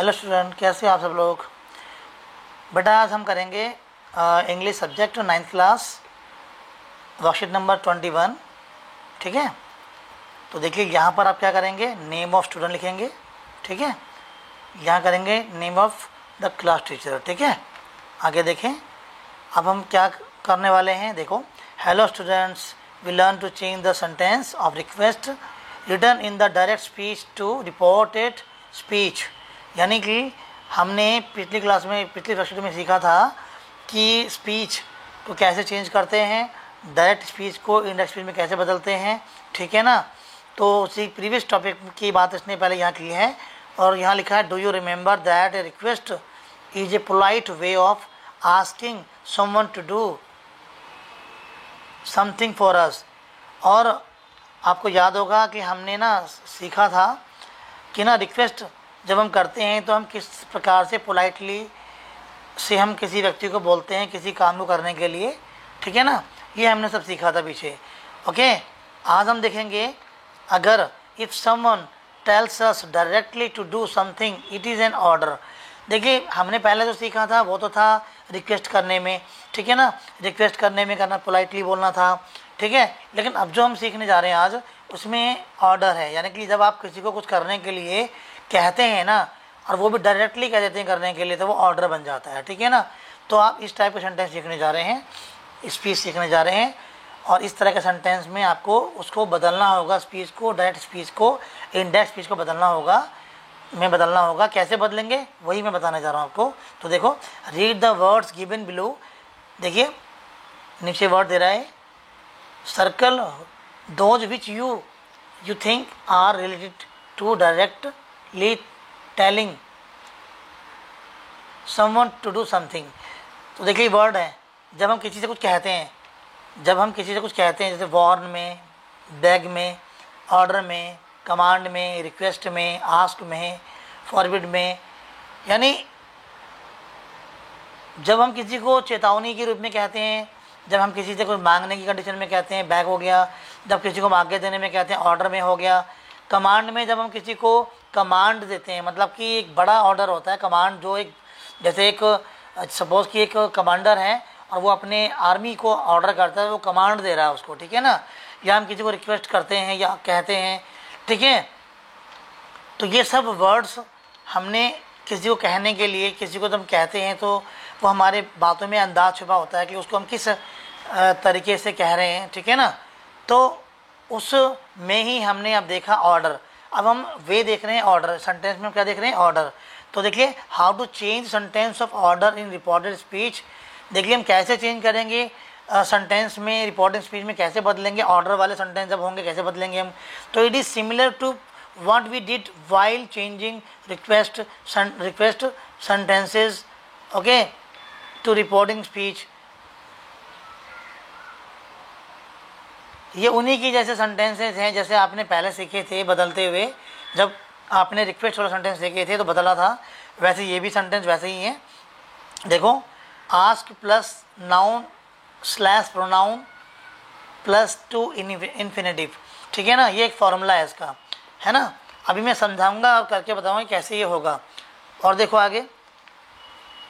Hello student, कैसे हो आप सब लोग। बेटा आज हम करेंगे English subject 9th class worksheet number 21। ठीक है, तो देखिए यहाँ पर आप क्या करेंगे, नेम ऑफ स्टूडेंट लिखेंगे। ठीक है, यहाँ करेंगे name of the class teacher. ठीक है, आगे देखें अब हम क्या करने वाले हैं। देखो, hello students, we learn to change the sentence of request return in the direct speech to reported speech. यानी कि हमने पिछली क्लास में, पिछली वर्कशीट में सीखा था कि स्पीच को कैसे चेंज करते हैं, डायरेक्ट स्पीच को इनडायरेक्ट स्पीच में कैसे बदलते हैं। ठीक है ना, तो उसी प्रीवियस टॉपिक की बात इसने पहले यहाँ की है। और यहाँ लिखा है, do you remember that a request is a polite way of asking someone to do something for us. और आपको याद होगा कि हमने ना सीखा था कि ना रिक्वेस्ट जब हम करते हैं तो हम किस प्रकार से पोलाइटली से हम किसी व्यक्ति को बोलते हैं किसी काम को करने के लिए। ठीक है ना, ये हमने सब सीखा था पीछे। ओके, आज हम देखेंगे, अगर if someone tells us directly to do something it is an order. देखिए, हमने पहले जो सीखा था वो तो था रिक्वेस्ट करने में। ठीक है ना, रिक्वेस्ट करने में करना, पोलाइटली बोलना था। ठीक है, लेकिन अब जो हम सीखने जा रहे हैं आज, उसमें ऑर्डर है। यानी कि जब आप किसी को कुछ करने के लिए कहते हैं ना, और वो भी डायरेक्टली कह देते हैं करने के लिए, तो वो ऑर्डर बन जाता है। ठीक है ना, तो आप इस टाइप के सेंटेंस सीखने जा रहे हैं, स्पीच सीखने जा रहे हैं। और इस तरह के सेंटेंस में आपको उसको बदलना होगा, स्पीच को, डायरेक्ट स्पीच को इनडायरेक्ट स्पीच को बदलना होगा। कैसे बदलेंगे वही मैं बताने जा रहा हूँ आपको। तो देखो, read the words given below. देखिए नीचे वर्ड दे रहा है, circle those which you think are related to directly telling someone to do something. तो देखिए वर्ड है, जब हम किसी से कुछ कहते हैं, जैसे वार्न में, बैग में, ऑर्डर में, कमांड में, रिक्वेस्ट में, आस्क में, फॉरबिड में। यानी जब हम किसी को चेतावनी के रूप में कहते हैं, जब हम किसी से कुछ मांगने की कंडीशन में कहते हैं, बैग हो गया। जब किसी को आज्ञा देने में कहते हैं, ऑर्डर में हो गया। कमांड में जब हम किसी को कमांड देते हैं, मतलब कि एक बड़ा ऑर्डर होता है कमांड, जो एक जैसे एक सपोज कि एक कमांडर है और वो अपने आर्मी को ऑर्डर करता है, वो कमांड दे रहा है उसको। ठीक है ना, या हम किसी को रिक्वेस्ट करते हैं या कहते हैं। ठीक है, तो ये सब वर्ड्स हमने किसी को कहने के लिए, किसी को जब हम कहते हैं तो वो हमारे बातों में अंदाज छुपा होता है कि उसको हम किस तरीके से कह रहे हैं। ठीक है ना, तो उस में ही हमने अब देखा ऑर्डर। अब हम वे देख रहे हैं ऑर्डर, सेंटेंस में हम क्या देख रहे हैं, ऑर्डर। तो देखिए, how to change sentence of order in reported speech. देखिए हम कैसे चेंज करेंगे सेंटेंस में, रिपोर्टेड स्पीच में कैसे बदलेंगे, ऑर्डर वाले सेंटेंस जब होंगे कैसे बदलेंगे हम। तो it is similar to what we did while changing request sentences, okay, to reporting speech। ये उन्हीं की जैसे सेंटेंसेस हैं जैसे आपने पहले सीखे थे बदलते हुए। जब आपने रिक्वेस्ट वाला सेंटेंस सीखे थे तो बदला था, वैसे ये भी सेंटेंस वैसे ही है। देखो, ask plus noun slash pronoun plus to infinitive. ठीक है ना, ये एक फॉर्मूला है इसका, है ना। अभी मैं समझाऊंगा और करके बताऊंगा कैसे ये होगा। और देखो आगे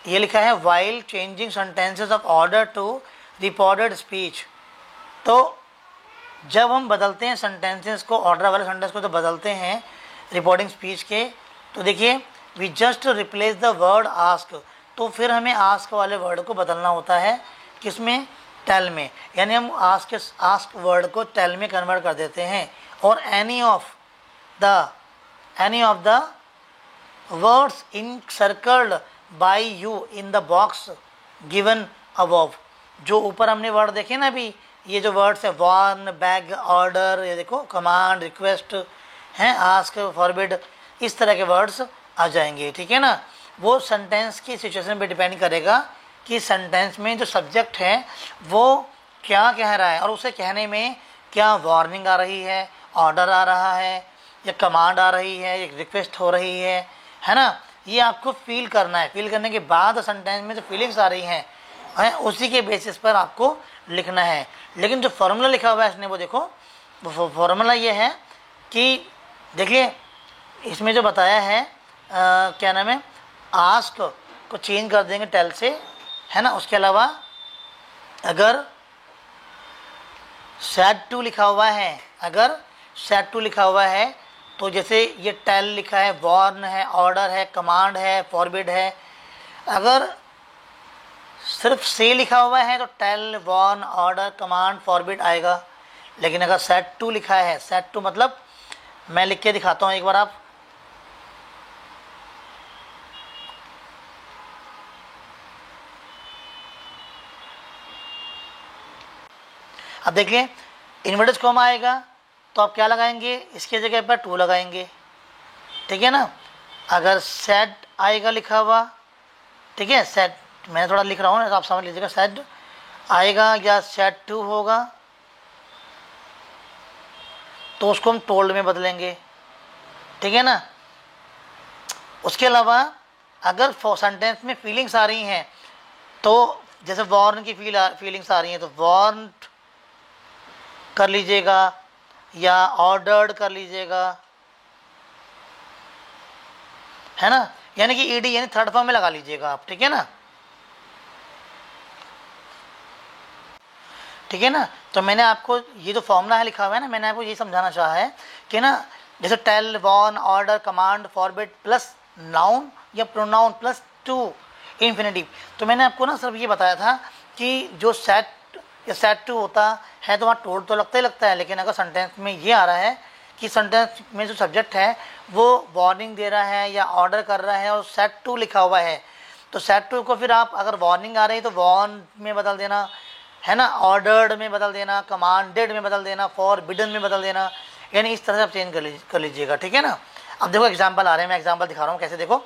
ये लिखा है, while changing sentences of order to reported speech. तो जब हम बदलते हैं सेंटेंसेस को, ऑर्डर वाले सेंटेंस को तो बदलते हैं रिपोर्टिंग स्पीच के, तो देखिए we just replace the word ask. तो फिर हमें आस्क वाले वर्ड को बदलना होता है, किसमें, टेल में। यानी हम आस्क वर्ड को टेल में कन्वर्ट कर देते हैं। और any of the words encircled by you in the box given above। जो ऊपर हमने वर्ड देखे ना अभी, ये जो वर्ड्स है, वार्न, बैग, ऑर्डर, ये देखो कमांड, रिक्वेस्ट हैं, आस्क, फॉरबिड, इस तरह के वर्ड्स आ जाएंगे। ठीक है ना, वो सेंटेंस की सिचुएशन पे डिपेंड करेगा कि सेंटेंस में जो सब्जेक्ट है वो क्या कह रहा है और उसे कहने में क्या वार्निंग आ रही है, ऑर्डर आ रहा है, या कमांड आ रही है, एक रिक्वेस्ट हो रही है ना। ये आपको फील करना है। फील करने के बाद सेंटेंस में जो फीलिंग्स आ रही हैं उसी के बेसिस पर आपको लिखना है। लेकिन जो फॉर्मूला लिखा हुआ है इसने, वो देखो, वो फॉर्मूला ये है कि देखिए इसमें जो बताया है क्या नाम है, आस्क को चेंज कर देंगे टेल से, है ना। उसके अलावा अगर सेड टू लिखा हुआ है, अगर सेड टू लिखा हुआ है तो जैसे ये टेल लिखा है, वार्न है, ऑर्डर है, कमांड है, फॉरबिड है। अगर सिर्फ से लिखा हुआ है तो tell, warn, order, command, forbid आएगा। लेकिन अगर सेड टू लिखा है, सेड टू मतलब मैं लिख के दिखाता हूँ एक बार आप, अब देखिए इन्वर्टेड कॉमा आएगा तो आप क्या लगाएंगे, इसके जगह पर टू लगाएंगे, ठीक है ना। अगर सेड आएगा लिखा हुआ, ठीक है, सेड मैं थोड़ा लिख रहा हूँ तो आप समझ लीजिएगा, सेड आएगा या सेड टू होगा तो उसको हम टोल्ड में बदलेंगे, ठीक है ना। उसके अलावा अगर सेंटेंस में फीलिंग्स आ रही हैं तो जैसे वॉर्न की फीलिंग्स आ रही हैं तो वॉर्न कर लीजिएगा या ऑर्डर्ड कर लीजिएगा, है ना। यानी कि ईडी यानी थर्ड फॉर्म में लगा लीजिएगा आप, ठीक है ना, ठीक है ना। तो मैंने आपको ये जो फॉर्मूला है लिखा हुआ है ना, मैंने आपको ये समझाना चाहा है कि ना जैसे tell, warn, order, command, forbid plus noun या प्रोनाउन प्लस टू इन्फिनेटिव। तो मैंने आपको ना सिर्फ ये बताया था कि जो सेट या सेट टू होता है तो वहाँ टोल्ड तो लगता ही लगता है, लेकिन अगर सेंटेंस में ये आ रहा है कि सेंटेंस में जो सब्जेक्ट है वो वार्निंग दे रहा है या ऑर्डर कर रहा है और सेट टू लिखा हुआ है, तो सेट टू को फिर आप अगर वार्निंग आ रही है तो वार्न में बदल देना, है ना, ऑर्डर्ड में बदल देना, कमांडेड में बदल देना, फॉरबिडन में बदल देना, यानी इस तरह से आप चेंज कर लीजिएगा, ठीक है ना। अब देखो एग्जाम्पल आ रहे हैं, मैं एग्जाम्पल दिखा रहा हूँ कैसे। देखो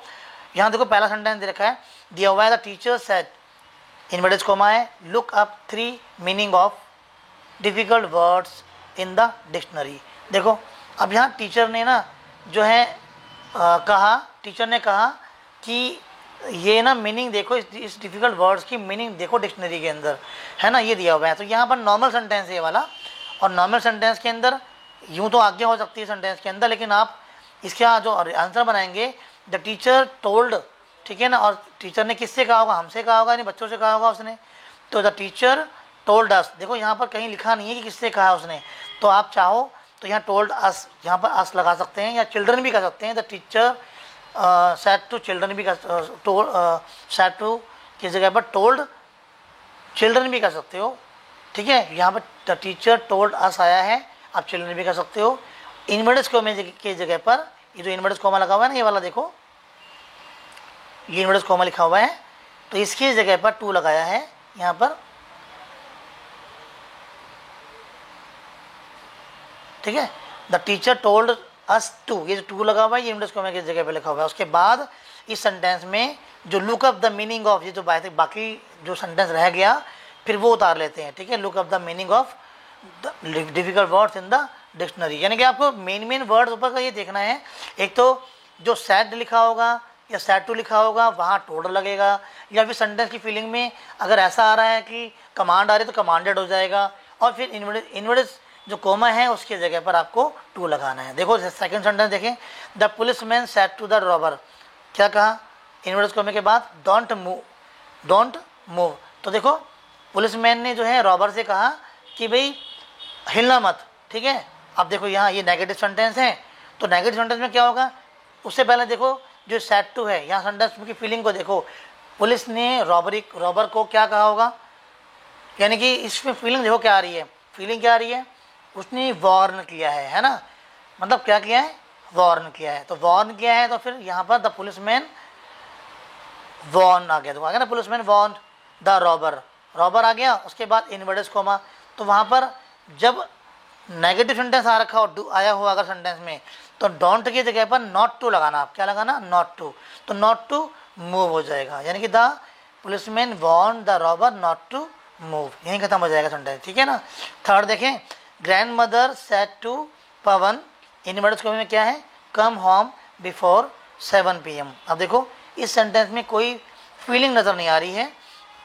यहाँ देखो पहला सेंटेंस दे रखा है, the teacher said, inverted comma है, look up 3 meaning of difficult words in the dictionary. देखो अब यहाँ टीचर ने ना जो है कहा, टीचर ने कहा कि ये ना मीनिंग देखो, इस डिफ़िकल्ट वर्ड्स की मीनिंग देखो डिक्शनरी के अंदर, है ना, ये दिया हुआ है। तो यहाँ पर नॉर्मल सेंटेंस है ये वाला, और नॉर्मल सेंटेंस के अंदर यूँ तो आगे हो सकती है सेंटेंस के अंदर, लेकिन आप इसका जो आंसर बनाएंगे द टीचर टोल्ड, ठीक है ना, और टीचर ने किससे कहा होगा, हमसे कहा होगा, नहीं बच्चों से कहा होगा उसने, तो द टीचर टोल्ड अस। देखो यहाँ पर कहीं लिखा नहीं है कि किससे कहा उसने, तो आप चाहो तो यहाँ टोल्ड अस, यहाँ पर अस लगा सकते हैं, या चिल्ड्रन भी कर सकते हैं, the teacher said to children भी कर, सेड टू की जगह पर टोल्ड चिल्ड्रन भी कर सकते हो, ठीक है। यहाँ पर द टीचर टोल्ड अस आया है, आप चिल्ड्रन भी कर सकते हो। इन्वर्टेड कॉमा के जगह पर ये जो इन्वर्टेड कॉमा लगा हुआ है ना, ये वाला देखो, ये इन्वर्टेड कॉमा लिखा हुआ है, तो इसकी जगह पर टू लगाया है यहाँ पर, ठीक है। The teacher told us to, ये जो टू लगा हुआ है ये इन्वर्टेड कॉमा की जगह पे लिखा हुआ है। उसके बाद इस सेंटेंस में जो look up the meaning of, ये जो बाकी जो सेंटेंस रह गया फिर वो उतार लेते हैं, ठीक है। Look up the meaning of the difficult words in the dictionary, यानी कि आपको मेन वर्ड्स ऊपर का ये देखना है, एक तो जो सैड लिखा होगा या सैड टू लिखा होगा वहाँ टोल्ड लगेगा, या फिर सेंटेंस की फीलिंग में अगर ऐसा आ रहा है कि कमांड आ रही है तो कमांडेड हो जाएगा, और फिर इन्वर्टेड जो कोमा है उसके जगह पर आपको टू लगाना है। देखो सेकंड सेंटेंस देखें, the policeman said to the robber, क्या कहा इन्वर्टेड कोमे के बाद, डोंट मूव, डोंट मूव। तो देखो पुलिसमैन ने जो है रॉबर से कहा कि भाई हिलना मत, ठीक है। अब देखो यहाँ ये नेगेटिव सेंटेंस है, तो नेगेटिव सेंटेंस में क्या होगा, उससे पहले देखो जो सेड टू है, यहाँ सेंटेंस की फीलिंग को देखो, पुलिस ने रॉबर को क्या कहा होगा, यानी कि इसमें फीलिंग देखो क्या आ रही है, फीलिंग क्या आ रही है, उसने वार्न किया है ना, मतलब क्या किया है, वार्न किया है। तो वार्न किया है तो फिर यहाँ पर द पुलिसमैन वार्न आ गया, तो आ गया ना, policeman warn the robber, robber आ गया। उसके बाद इन्वर्टेड कॉमा, तो वहाँ पर जब नेगेटिव सेंटेंस आ रखा हो, आया हुआ अगर सेंटेंस में, तो डोंट की जगह पर नॉट टू लगाना, आप क्या लगाना, नॉट टू, तो नॉट टू मूव हो जाएगा, यानी कि the policeman warn the robber not to move, यहीं खत्म हो जाएगा सेंटेंस, ठीक है ना। थर्ड देखें, grandmother said to Pawan, inverted comma में क्या है, कम होम बिफोर 7 PM। अब देखो इस सेंटेंस में कोई फीलिंग नज़र नहीं आ रही है,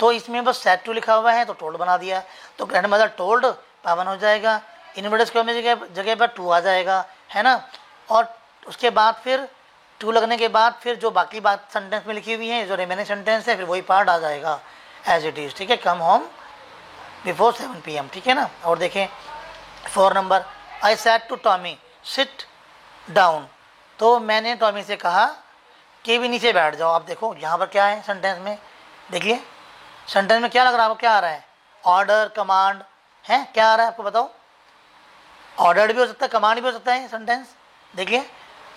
तो इसमें बस सेड टू लिखा हुआ है तो टोल्ड बना दिया, तो ग्रैंड मदर टोल्ड पवन हो जाएगा, इन्वर्टेड कॉमा की जगह पर टू आ जाएगा, है ना। और उसके बाद फिर टू लगने के बाद फिर जो बाकी बात सेंटेंस में लिखी हुई है, जो रिमेनिंग सेंटेंस है, फिर वही पार्ट आ जाएगा एज इट इज़। ठीक है, कम होम बिफोर 7 PM। ठीक है ना। और देखें 4 number, I said to Tommy sit down. तो मैंने टॉमी से कहा कि भी नीचे बैठ जाओ। आप देखो यहाँ पर क्या है सेंटेंस में, देखिए सेंटेंस में क्या लग रहा है आपको, क्या आ रहा है, ऑर्डर, कमांड है, क्या आ रहा है आपको बताओ। ऑर्डर्ड भी हो सकता है, कमांड भी हो सकता है सेंटेंस। देखिए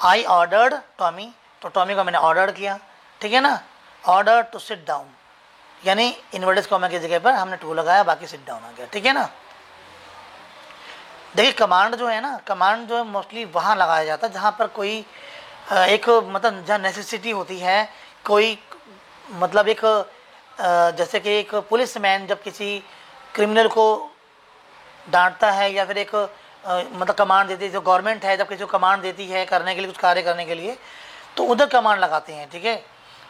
आई ऑर्डर्ड टॉमी, तो टॉमी को मैंने ऑर्डर किया। ठीक है ना। ऑर्डर टू सिट डाउन, यानी इन्वर्टेड कॉमा की जगह पर हमने टू लगाया, बाकी सिट डाउन आ गया। ठीक है ना। देखिए कमांड जो है ना, कमांड जो है मोस्टली वहाँ लगाया जाता है जहाँ पर कोई एक मतलब जहाँ नेसेसिटी होती है, कोई मतलब एक जैसे कि एक पुलिसमैन जब किसी क्रिमिनल को डांटता है, या फिर एक मतलब कमांड देती है, जो गवर्नमेंट है जब किसी को कमांड देती है करने के लिए, कुछ कार्य करने के लिए, तो उधर कमांड लगाते हैं। ठीक है।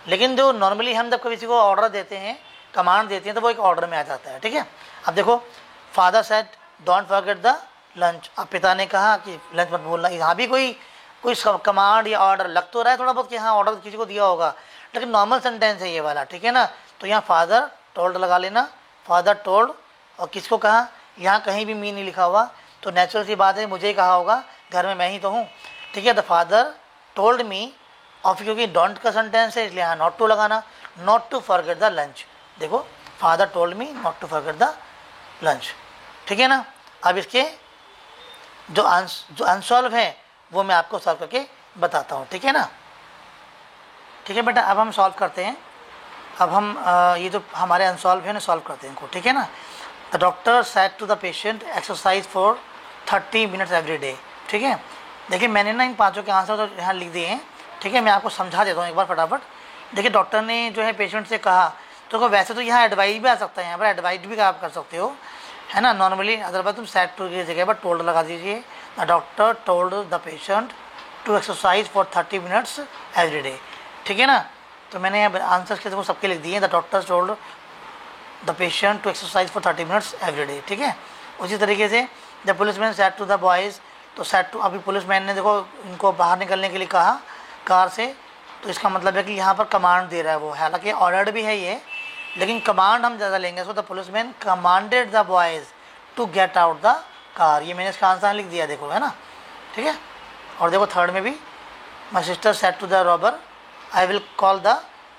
लेकिन जो नॉर्मली हम जब किसी को ऑर्डर देते हैं, कमांड देते हैं, तो वो एक ऑर्डर में आ जाता है। ठीक है। अब देखो father said don't forget the lunch. अब पिता ने कहा कि लंच मत भूलना। यहाँ भी कोई कमांड या ऑर्डर लग तो रहा है थोड़ा बहुत कि हाँ ऑर्डर किसी को दिया होगा, लेकिन नॉर्मल सेंटेंस है ये वाला। ठीक है ना। तो यहाँ फादर टोल्ड लगा लेना, फादर टोल्ड, और किसको कहा, यहाँ कहीं भी मी नहीं लिखा हुआ, तो नेचुरल सी बात है मुझे ही कहा होगा, घर में मैं ही तो हूँ। ठीक है। द फादर टोल्ड मी, और क्योंकि डोंट का सेंटेंस है इसलिए यहाँ नॉट टू लगाना, not to forget the lunch. देखो father told me not to forget the lunch. ठीक है ना। अब इसके जो अनसॉल्व है वो मैं आपको सॉल्व करके बताता हूँ। ठीक है ना। ठीक है बेटा, अब हम सॉल्व करते हैं। अब हम ये जो हमारे अनसॉल्व है ना, सॉल्व करते हैं इनको। ठीक है ना। The doctor said to the patient exercise for 30 minutes every day. ठीक है। देखिए मैंने ना इन पाँचों के आंसर तो यहाँ लिख दिए हैं। ठीक है, मैं आपको समझा देता हूँ एक बार फटाफट। देखिए डॉक्टर ने जो है पेशेंट से कहा, तो वैसे तो यहाँ एडवाइस भी आ सकता है, यहाँ पर एडवाइस भी आप कर सकते हो, है ना नॉर्मली। अदरवाइज तुम सेड टू की जगह पर टोल्ड लगा दीजिए। The doctor told the patient to exercise for 30 minutes every day. ठीक है ना। तो मैंने आंसर के देखो सबके लिख दिए। The doctor told the patient to exercise for 30 minutes every day. ठीक है। उसी तरीके से the policeman said to the boys, तो सेड टू, अभी पुलिसमैन ने देखो इनको बाहर निकलने के लिए कहा कार से, तो इसका मतलब है कि यहाँ पर कमांड दे रहा है वो, हालांकि ऑर्डर्ड भी है ये, लेकिन कमांड हम ज़्यादा लेंगे। So the policeman commanded the boys to get out the car. ये मैंने इसका आंसर लिख दिया, देखो, है ना। ठीक है। और देखो थर्ड में भी, my sister said to the robber I will call the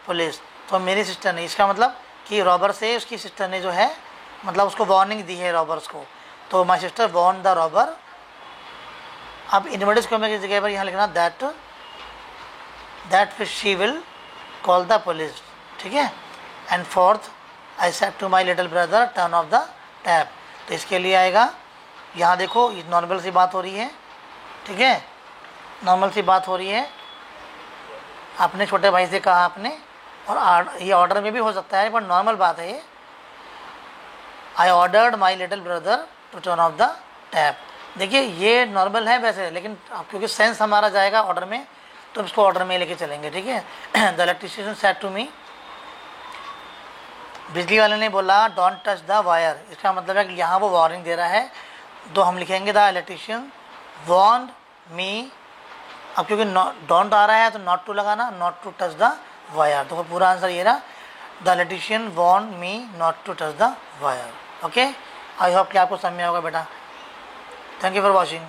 police. तो मेरी सिस्टर ने, इसका मतलब कि रॉबर से उसकी सिस्टर ने जो है मतलब उसको वार्निंग दी है रॉबर्स को, तो my sister warned the robber. अब इन्वर्टेड कॉमा की जगह पर यहाँ लिखना that she will call the police. ठीक है। And fourth, I said to my little brother turn off the tap. तो इसके लिए आएगा, यहाँ देखो ये नॉर्मल सी बात हो रही है। ठीक है, नॉर्मल सी बात हो रही है, अपने छोटे भाई से कहा आपने, और ये ऑर्डर में भी हो सकता है पर नॉर्मल बात है ये। I ordered my little brother to turn off the tap. देखिए ये नॉर्मल है वैसे, लेकिन क्योंकि सेंस हमारा जाएगा ऑर्डर में, तो इसको ऑर्डर में लेके चलेंगे। ठीक है। The electrician said to me, बिजली वाले ने बोला डोंट टच द वायर। इसका मतलब है कि यहाँ वो वार्निंग दे रहा है, तो हम लिखेंगे द इलेक्ट्रिशियन वॉर्न्ड मी। अब क्योंकि डोंट आ रहा है तो नॉट टू लगाना, not to touch the wire. तो पूरा आंसर ये रहा, the electrician warned me not to touch the wire. Okay, I hope कि आपको समझ में होगा बेटा। Thank you for watching.